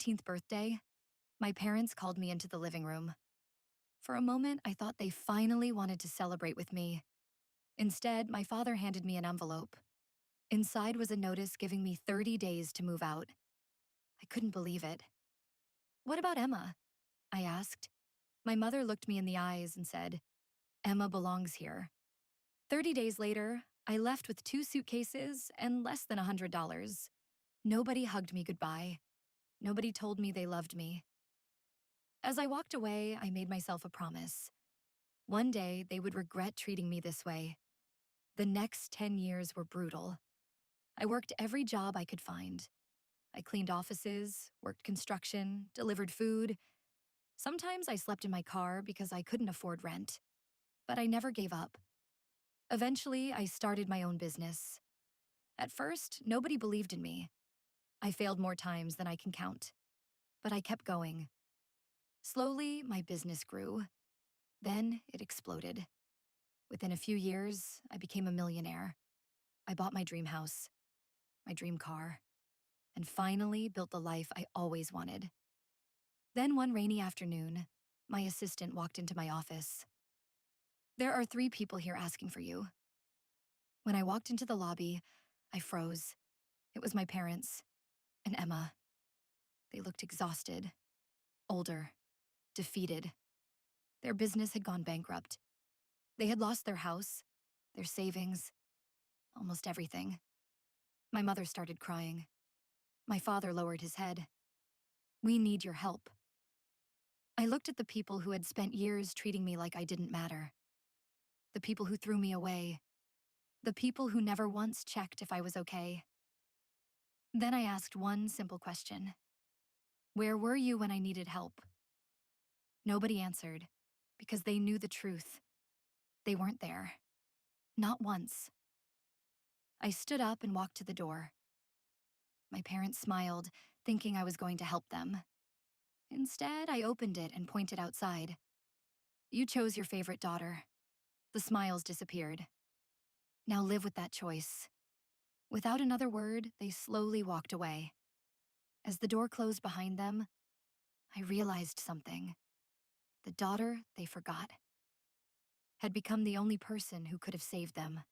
16th birthday, my parents called me into the living room. For a moment, I thought they finally wanted to celebrate with me. Instead, my father handed me an envelope. Inside was a notice giving me 30 days to move out. I couldn't believe it. "What about Emma?" I asked. My mother looked me in the eyes and said, "Emma belongs here." 30 days later, I left with 2 suitcases and less than $100. Nobody hugged me goodbye. Nobody told me they loved me. As I walked away, I made myself a promise. One day, they would regret treating me this way. The next 10 years were brutal. I worked every job I could find. I cleaned offices, worked construction, delivered food. Sometimes I slept in my car because I couldn't afford rent. But I never gave up. Eventually, I started my own business. At first, nobody believed in me. I failed more times than I can count. But I kept going. Slowly, my business grew. Then it exploded. Within a few years, I became a millionaire. I bought my dream house, my dream car, and finally built the life I always wanted. Then one rainy afternoon, my assistant walked into my office. "There are 3 people here asking for you." When I walked into the lobby, I froze. It was my parents and Emma. They looked exhausted, older, defeated. Their business had gone bankrupt. They had lost their house, their savings, almost everything. My mother started crying. My father lowered his head. "We need your help." I looked at the people who had spent years treating me like I didn't matter. The people who threw me away. The people who never once checked if I was okay. Then I asked one simple question. Where were you when I needed help? Nobody answered, because they knew the truth. They weren't there. Not once. I stood up and walked to the door. My parents smiled, thinking I was going to help them. Instead, I opened it and pointed outside. "You chose your favorite daughter." The smiles disappeared. "Now live with that choice." Without another word, they slowly walked away. As the door closed behind them, I realized something. The daughter they forgot had become the only person who could have saved them.